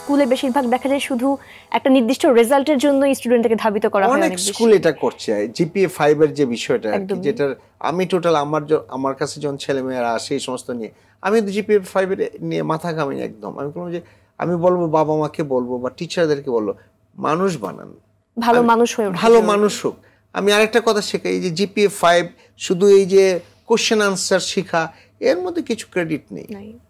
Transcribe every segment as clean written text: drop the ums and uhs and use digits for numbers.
স্কুলে বেশিরভাগ দেখা যায় শুধু একটা নির্দিষ্ট রেজাল্টের জন্য স্টুডেন্টকে ধাবিত করা হয়। অনেক স্কুল এটা করছে। জিপিএ 5 এর যে বিষয়টা, যেটা আমি টোটাল আমার কাছে যখন ছেলেমেয়েরা আসে এই সমস্ত নিয়ে, আমি কিন্তু জিপিএ 5 এর নিয়ে মাথা ঘামিনি একদম। আমি বলবো যে আমি বলবো বাবা মাকে বলবো বা টিচারদেরকে বলবো মানুষ বানান, ভালো মানুষ হয়ে ভালো মানুষ হোক। আমি আরেকটা কথা শেখাই, এই যে জিপিএ 5 শুধু এই যে কোশ্চেন আনসার শেখা, এর মধ্যে কিছু ক্রেডিট নেই,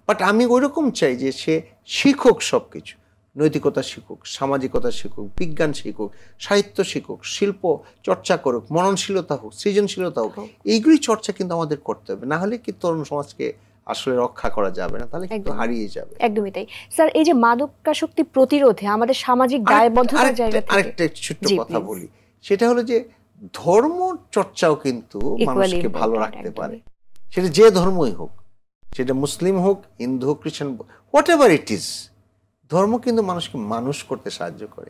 বাট আমি ওইরকম চাই যে সে শিখুক সবকিছু, নৈতিকতা শিখুক, সামাজিকতা শিখুক, বিজ্ঞান শিখুক, সাহিত্য শিখুক, শিল্প চর্চা করুক, মননশীলতা হোক, সৃজনশীলতা হোক। এইগুলি চর্চা কিন্তু আমাদের করতে হবে, না হলে কি তরুণ সমাজকে আসলে রক্ষা করা যাবে না, তাহলে কিন্তু হারিয়ে যাবে। একদমই তাই স্যার। এই যে মাদকাসক্তি প্রতিরোধে আমাদের সামাজিক দায়বদ্ধতার জায়গা থেকে আরেকটা ছোট্ট কথা বলি, সেটা হলো যে ধর্ম চর্চাও কিন্তু মানুষকে ভালো রাখতে পারে, সেটা যে ধর্মই হোক, সেটা মুসলিম হোক, হিন্দু হোক, খ্রিস্টান, হোয়াট এভার ইট ইজ। ধর্ম কিন্তু মানুষকে মানুষ করতে সাহায্য করে,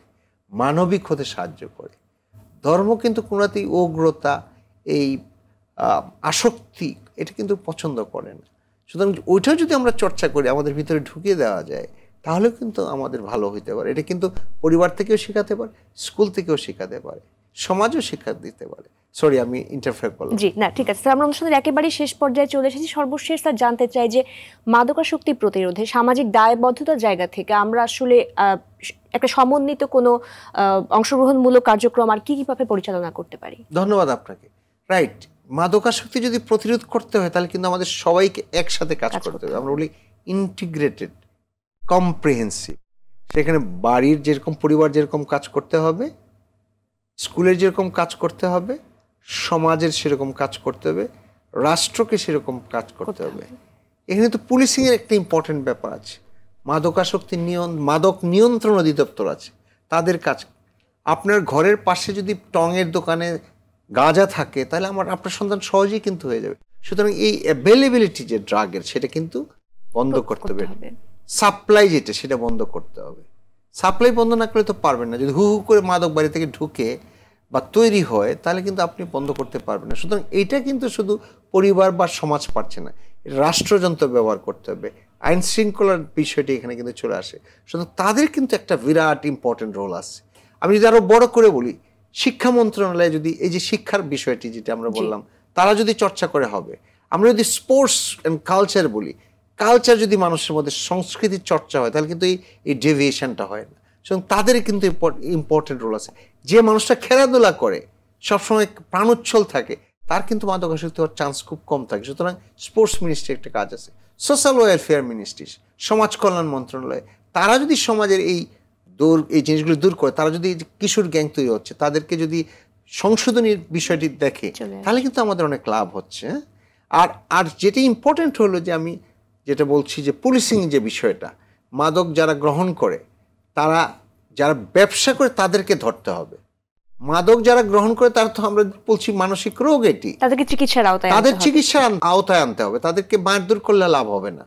মানবিক হতে সাহায্য করে। ধর্ম কিন্তু কোনোতেই উগ্রতা, এই আসক্তি, এটা কিন্তু পছন্দ করে না। সুতরাং ওইটাও যদি আমরা চর্চা করি, আমাদের ভিতরে ঢুকিয়ে দেওয়া যায়, তাহলে কিন্তু আমাদের ভালো হইতে পারে। এটা কিন্তু পরিবার থেকেও শেখাতে পারে, স্কুল থেকেও শেখাতে পারে, সমাজও শিক্ষা দিতে পারে। সরি, আমি ইন্টারফেয়ার করলাম। জি না, ঠিক আছে স্যার। আমরা অনুষ্ঠানের একেবারে শেষ পর্যায়ে চলে এসেছি। সর্বশেষ স্যার জানতে চাই যে মাদকাসক্তি প্রতিরোধে সামাজিক দায়বদ্ধতার জায়গা থেকে আমরা আসলে একটা সমন্বিত কোনো অংশগ্রহণমূলক কার্যক্রম আর কিভাবে পরিচালনা করতে পারি? ধন্যবাদ আপনাকে। রাইট, মাদকাসক্তি যদি প্রতিরোধ করতে হয় তাহলে কিন্তু আমাদের সবাইকে একসাথে কাজ করতে হবে। আমরা বলি ইন্টিগ্রেটেড, কম্প্রিহেন্সিভ। সেখানে বাড়ির যেরকম, পরিবার যেরকম কাজ করতে হবে, স্কুলের যেরকম কাজ করতে হবে, সমাজের সেরকম কাজ করতে হবে, রাষ্ট্রকে সেরকম কাজ করতে হবে। এখানে তো পুলিশিংয়ের একটা ইম্পর্টেন্ট ব্যাপার আছে। মাদকাসক্তি মাদক নিয়ন্ত্রণ অধিদপ্তর আছে, তাদের কাজ। আপনার ঘরের পাশে যদি টঙের দোকানে গাঁজা থাকে, তাহলে আপনার সন্তান সহজেই কিন্তু হয়ে যাবে। সুতরাং এই অ্যাভেলেবিলিটি যে ড্রাগের, সেটা কিন্তু বন্ধ করতে হবে। সাপ্লাই যেটা, সেটা বন্ধ করতে হবে। সাপ্লাই বন্ধ না করলে তো পারবেন না। যদি হু হু করে মাদক বাড়ি থেকে ঢুকে বা তৈরি হয়, তাহলে কিন্তু আপনি বন্ধ করতে পারবেন না। সুতরাং এইটা কিন্তু শুধু পরিবার বা সমাজ পারছে না, রাষ্ট্রযন্ত্র ব্যবহার করতে হবে। আইন শৃঙ্খলার বিষয়টি এখানে কিন্তু চলে আসে। সুতরাং তাদের কিন্তু একটা বিরাট ইম্পর্টেন্ট রোল আছে। আমি যদি আরো বড় করে বলি, শিক্ষা মন্ত্রণালয়ে যদি এই যে শিক্ষার বিষয়টি যেটা আমরা বললাম, তারা যদি চর্চা করে হবে। আমরা যদি স্পোর্টস অ্যান্ড কালচার বলি, কালচার যদি মানুষের মধ্যে, সংস্কৃতির চর্চা হয়, তাহলে কিন্তু এই ডেভিয়েশনটা হয় না। সুতরাং তাদের কিন্তু ইম্পর্টেন্ট রোল আছে। যে মানুষটা খেলাধুলা করে, সবসময় প্রাণোচ্ছল থাকে, তার কিন্তু মাদকাসক্তি হওয়ার চান্স খুব কম থাকে। সুতরাং স্পোর্টস মিনিস্ট্রি একটা কাজ আছে, সোশ্যাল ওয়েলফেয়ার মিনিস্ট্রি, সমাজ কল্যাণ মন্ত্রণালয়, তারা যদি সমাজের এই জিনিসগুলো দূর করে, তারা যদি কিশোর গ্যাং তৈরি হচ্ছে, তাদেরকে যদি সংশোধনীর বিষয়টি দেখে, তাহলে কিন্তু আমাদের অনেক লাভ হচ্ছে। আর যেটা ইম্পর্টেন্ট হলো যে আমি যেটা বলছি যে পুলিশিং যে বিষয়টা, মাদক যারা গ্রহণ করে, তারা যারা ব্যবসা করে, তাদেরকে ধরতে হবে। মাদক যারা গ্রহণ করে, তারা তো আমরা বলছি মানসিক রোগ, এটি তাদের চিকিৎসার আওতায় আনতে হবে। তাদেরকে মারধর করলে লাভ হবে না।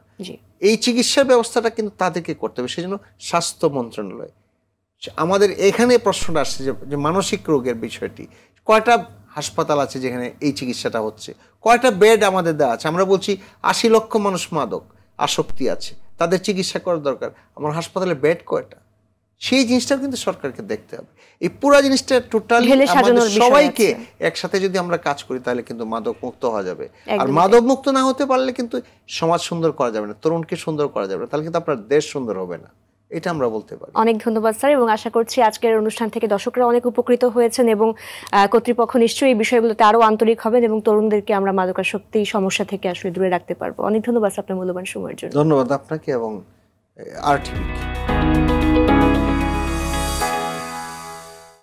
এই চিকিৎসার ব্যবস্থাটা কিন্তু তাদেরকে করতে হবে। সেজন্য স্বাস্থ্য মন্ত্রণালয়, আমাদের এখানে প্রশ্নটা আসছে যে মানসিক রোগের বিষয়টি, কয়টা হাসপাতাল আছে যেখানে এই চিকিৎসাটা হচ্ছে, কয়টা বেড আমাদের দেওয়া আছে? আমরা বলছি 80 লক্ষ মানুষ মাদক আসক্তি আছে, তাদের চিকিৎসা করার দরকার, আমার হাসপাতালে বেড কয়টা? সেই জিনিসটাও কিন্তু সরকারকে দেখতে হবে। এই পুরো জিনিসটা টোটালি আমাদের সবাইকে একসাথে যদি আমরা কাজ করি, তাহলে কিন্তু মাদক মুক্ত হওয়া যাবে। আর মাদক মুক্ত না হতে পারলে কিন্তু সমাজ সুন্দর করা যাবে না, তরুণকে সুন্দর করা যাবে না, তাহলে কিন্তু আপনার দেশ সুন্দর হবে না। এটা আমরা বলতে পারি। অনেক ধন্যবাদ স্যার, এবং আশা করছি আজকের অনুষ্ঠান থেকে দর্শকরা অনেক উপকৃত হয়েছেন এবং কর্তৃপক্ষ নিশ্চয়ই এই বিষয়গুলোতে আরো আন্তরিক হবেন এবং তরুণদেরকে আমরা মাদকাসক্তি সমস্যা থেকে আসলে দূরে রাখতে পারবো। অনেক ধন্যবাদ আপনার মূল্যবান সময়ের জন্য। ধন্যবাদ আপনাকে এবং RTV।